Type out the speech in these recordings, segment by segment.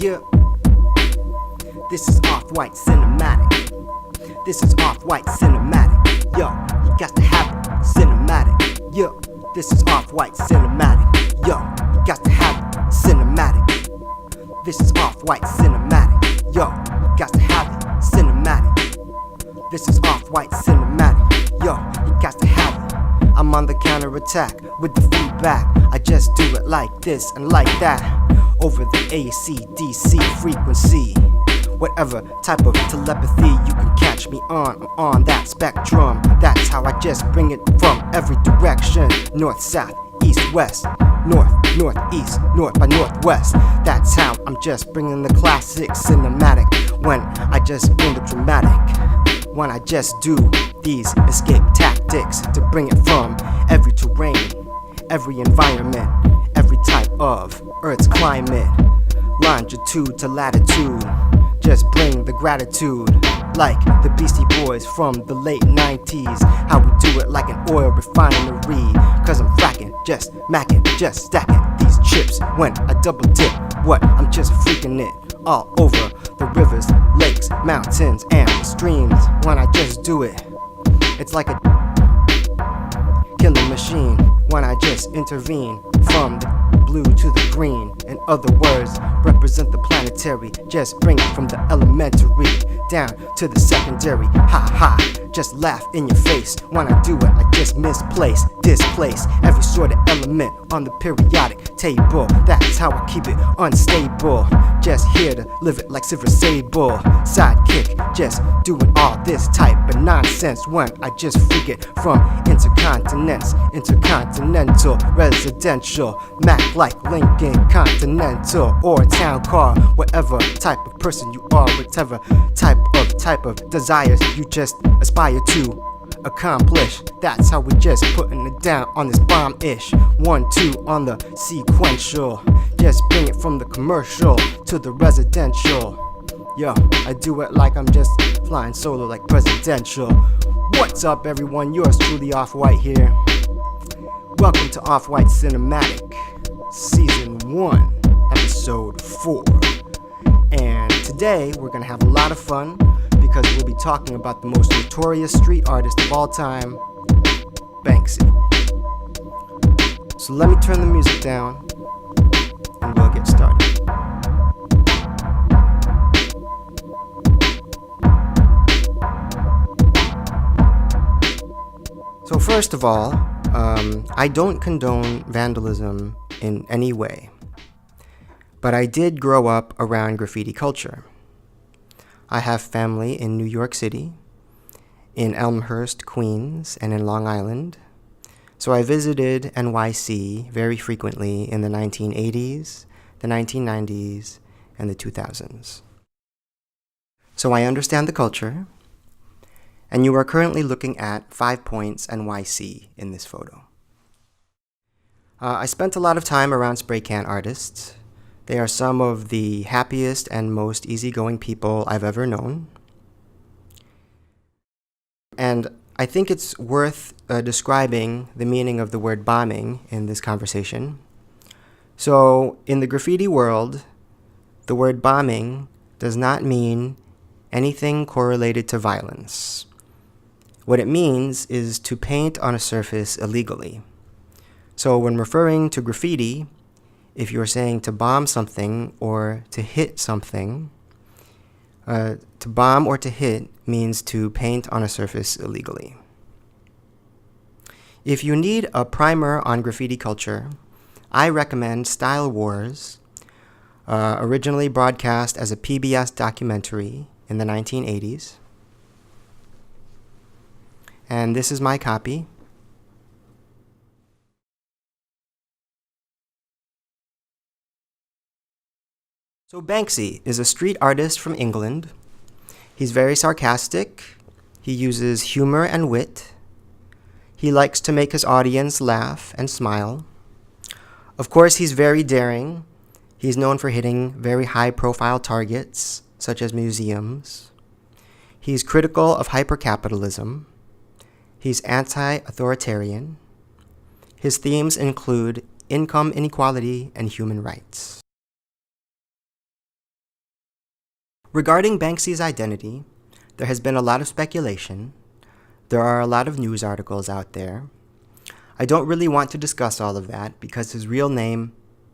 Yeah, this is Offwhyte cinematic. This is Offwhyte cinematic. Yo, you got to have it cinematic. Yo, this is Offwhyte cinematic. Yo, you got to have it cinematic. This is Offwhyte cinematic. Yo, you got to have it cinematic. This is Offwhyte cinematic. Yo, you got to have it. I'm on the counterattack with the feedback. I just do it like this and like that, over the AC/DC frequency. Whatever type of telepathy you can catch me on, I'm on that spectrum. That's how I just bring it from every direction. North, south, east, west, north, northeast, north by northwest. That's how I'm just bringing the classic cinematic. When I just bring the dramatic, when I just do these escape tactics to bring it from every terrain, every environment, every type of Earth's climate, longitude to latitude. Just bring the gratitude, like the Beastie Boys from the late 90s. How we do it like an oil refinery. Cause I'm fracking, just macking, just stacking these chips when I double dip. What? I'm just freaking it all over the rivers, lakes, mountains, and streams. When I just do it, it's like a killing machine. When I just intervene from the blue to the green. In other words, represent the planetary. Just bring it from the elementary down to the secondary. Ha ha, just laugh in your face. When I do it, I just misplace, displace every sort of element on the periodic table. That's how I keep it unstable. Just here to live it like Silver Sable. Sidekick, just doing all this type of nonsense. When I just freak it from intercontinents, intercontinental, residential, Mac like Lincoln Continental, or town car, whatever type of person you are, whatever type of desires you just aspire to accomplish. That's how we just putting it down on this bomb-ish 1-2 on the sequential. Just bring it from the commercial to the residential. Yo, I do it like I'm just flying solo like presidential. What's up everyone, yours truly Offwhyte here. Welcome to Offwhyte Cinematic Season 1, Episode 4. And today we're gonna have a lot of fun because we'll be talking about the most notorious street artist of all time, Banksy. So let me turn the music down and we'll get started. So first of all, I don't condone vandalism in any way, but I did grow up around graffiti culture. I have family in New York City, in Elmhurst, Queens, and in Long Island, so I visited NYC very frequently in the 1980s, the 1990s, and the 2000s. So I understand the culture, and you are currently looking at 5 Points NYC in this photo. I spent a lot of time around spray can artists. They are some of the happiest and most easygoing people I've ever known. And I think it's worth describing the meaning of the word bombing in this conversation. So, in the graffiti world, the word bombing does not mean anything correlated to violence. What it means is to paint on a surface illegally. So when referring to graffiti, if you're saying to bomb something or to hit something, to bomb or to hit means to paint on a surface illegally. If you need a primer on graffiti culture, I recommend Style Wars, originally broadcast as a PBS documentary in the 1980s. And this is my copy. So Banksy is a street artist from England. He's very sarcastic. He uses humor and wit. He likes to make his audience laugh and smile. Of course, he's very daring. He's known for hitting very high-profile targets, such as museums. He's critical of hypercapitalism. He's anti-authoritarian. His themes include income inequality and human rights. Regarding Banksy's identity, there has been a lot of speculation. There are a lot of news articles out there. I don't really want to discuss all of that because his real name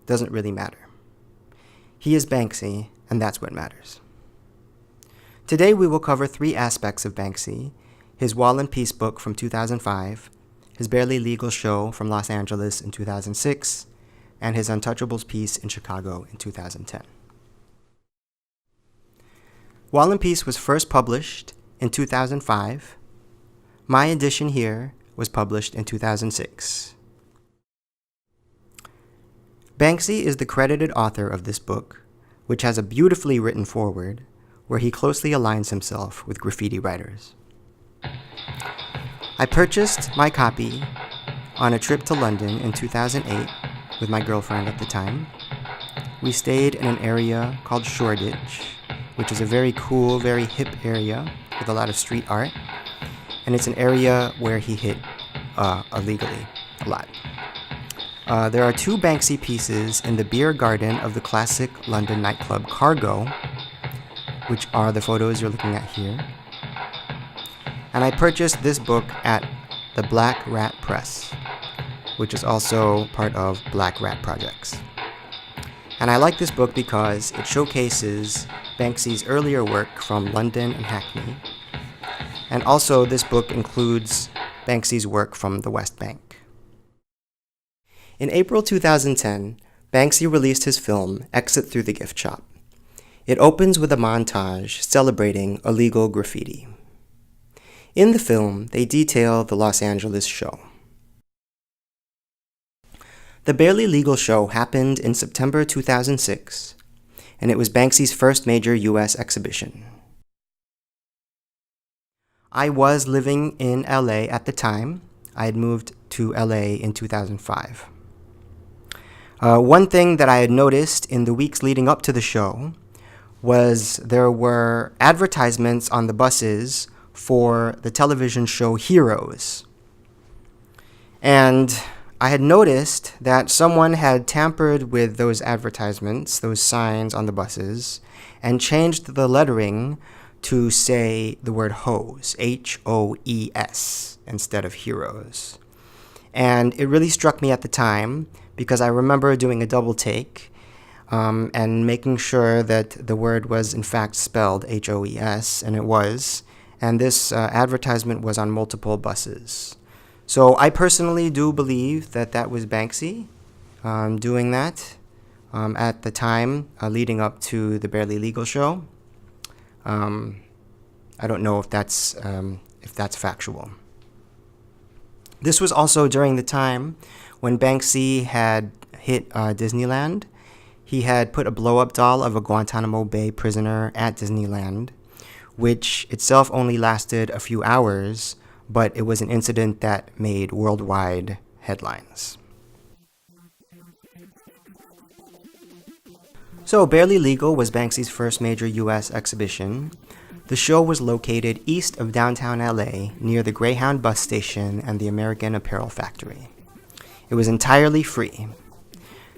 doesn't really matter. He is Banksy, and that's what matters. Today we will cover 3 aspects of Banksy: his Wall and Peace book from 2005, his Barely Legal show from Los Angeles in 2006, and his Untouchables piece in Chicago in 2010. Wall and Peace was first published in 2005. My edition here was published in 2006. Banksy is the credited author of this book, which has a beautifully written foreword where he closely aligns himself with graffiti writers. I purchased my copy on a trip to London in 2008 with my girlfriend at the time. We stayed in an area called Shoreditch, which is a very cool, very hip area with a lot of street art. And it's an area where he hit illegally a lot. There are 2 Banksy pieces in the beer garden of the classic London nightclub Cargo, which are the photos you're looking at here. And I purchased this book at the Black Rat Press, which is also part of Black Rat Projects. And I like this book because it showcases Banksy's earlier work from London and Hackney. And also this book includes Banksy's work from the West Bank. In April 2010, Banksy released his film, Exit Through the Gift Shop. It opens with a montage celebrating illegal graffiti. In the film, they detail the Los Angeles show. The Barely Legal show happened in September 2006, and it was Banksy's first major U.S. exhibition. I was living in LA at the time. I had moved to LA in 2005. One thing that I had noticed in the weeks leading up to the show was there were advertisements on the buses for the television show Heroes. And I had noticed that someone had tampered with those advertisements, those signs on the buses, and changed the lettering to say the word hose, H-O-E-S, instead of heroes. And it really struck me at the time because I remember doing a double take and making sure that the word was in fact spelled H-O-E-S, and it was. And this advertisement was on multiple buses. So I personally do believe that that was Banksy doing that at the time leading up to the Barely Legal show. I don't know if that's factual. This was also during the time when Banksy had hit Disneyland. He had put a blow-up doll of a Guantanamo Bay prisoner at Disneyland, which itself only lasted a few hours, but it was an incident that made worldwide headlines. So Barely Legal was Banksy's first major U.S. exhibition. The show was located east of downtown LA, near the Greyhound bus station and the American Apparel Factory. It was entirely free.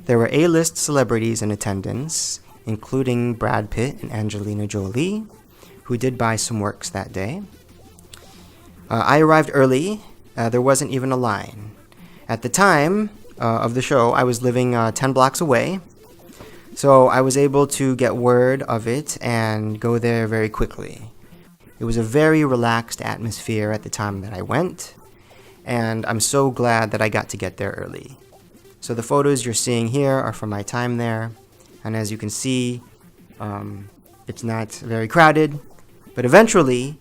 There were A-list celebrities in attendance, including Brad Pitt and Angelina Jolie, who did buy some works that day. I arrived early. There wasn't even a line. At the time of the show, I was living 10 blocks away, so I was able to get word of it and go there very quickly. It was a very relaxed atmosphere at the time that I went, and I'm so glad that I got to get there early. So the photos you're seeing here are from my time there, and as you can see, it's not very crowded, but eventually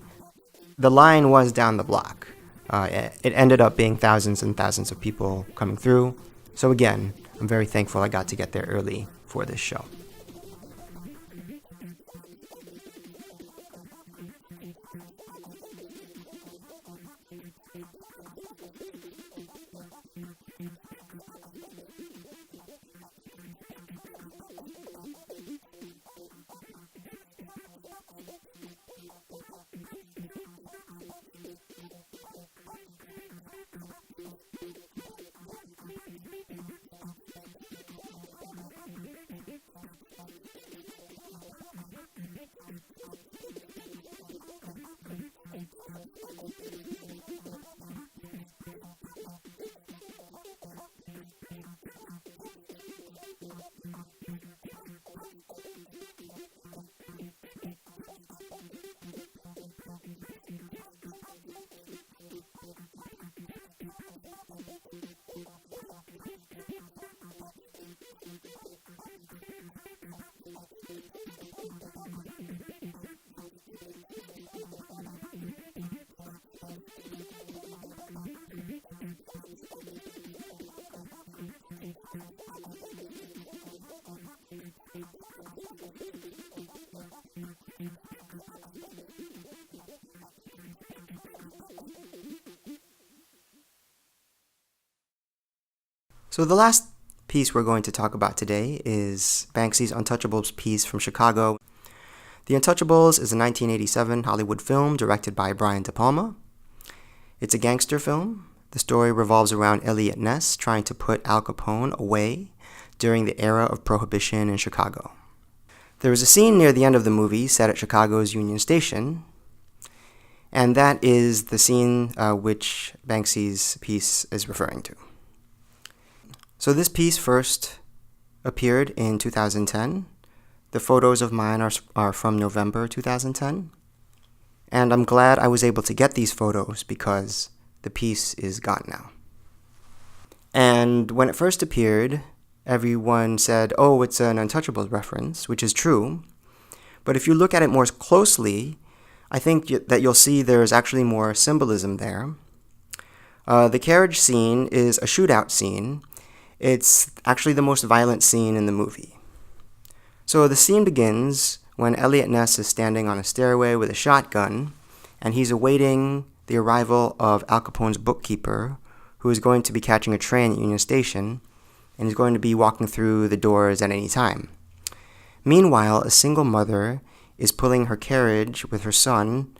the line was down the block. It ended up being thousands and thousands of people coming through. So again, I'm very thankful I got to get there early for this show. So the last piece we're going to talk about today is Banksy's Untouchables piece from Chicago. The Untouchables is a 1987 Hollywood film directed by Brian De Palma. It's a gangster film. The story revolves around Eliot Ness trying to put Al Capone away during the era of Prohibition in Chicago. There is a scene near the end of the movie set at Chicago's Union Station, and that is the scene which Banksy's piece is referring to. So this piece first appeared in 2010. The photos of mine are from November 2010. And I'm glad I was able to get these photos because the piece is gone now. And when it first appeared, everyone said, oh, it's an Untouchables reference, which is true. But if you look at it more closely, I think that you'll see there's actually more symbolism there. The carriage scene is a shootout scene. It's actually the most violent scene in the movie. So the scene begins when Eliot Ness is standing on a stairway with a shotgun, and he's awaiting the arrival of Al Capone's bookkeeper, who is going to be catching a train at Union Station, and is going to be walking through the doors at any time. Meanwhile, a single mother is pulling her carriage with her son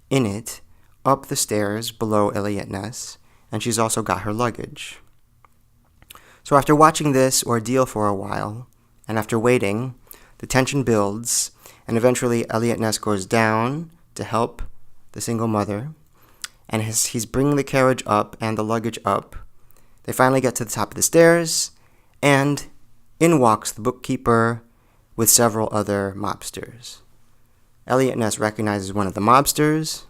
in it up the stairs below Eliot Ness, and she's also got her luggage. So after watching this ordeal for a while, and after waiting, the tension builds, and eventually Eliot Ness goes down to help the single mother, and as he's bringing the carriage up and the luggage up, they finally get to the top of the stairs, and in walks the bookkeeper with several other mobsters. Eliot Ness recognizes one of the mobsters,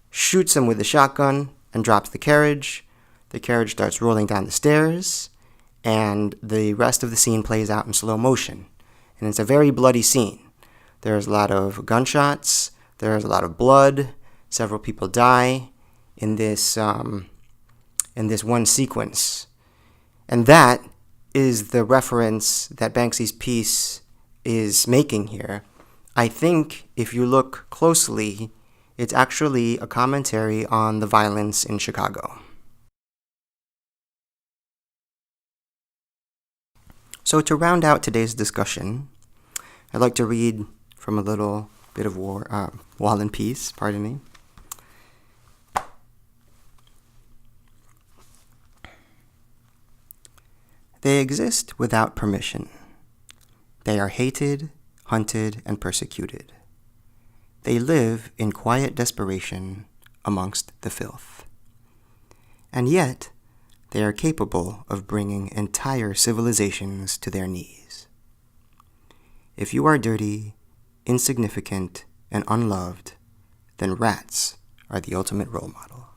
shoots him with the shotgun, and drops the carriage. The carriage starts rolling down the stairs, and the rest of the scene plays out in slow motion. And it's a very bloody scene. There's a lot of gunshots, there's a lot of blood, several people die in this one sequence. And that is the reference that Banksy's piece is making here. I think if you look closely, it's actually a commentary on the violence in Chicago. So to round out today's discussion, I'd like to read from a little bit of War and Peace, pardon me. They exist without permission. They are hated, hunted, and persecuted. They live in quiet desperation amongst the filth. And yet, they are capable of bringing entire civilizations to their knees. If you are dirty, insignificant, and unloved, then rats are the ultimate role model.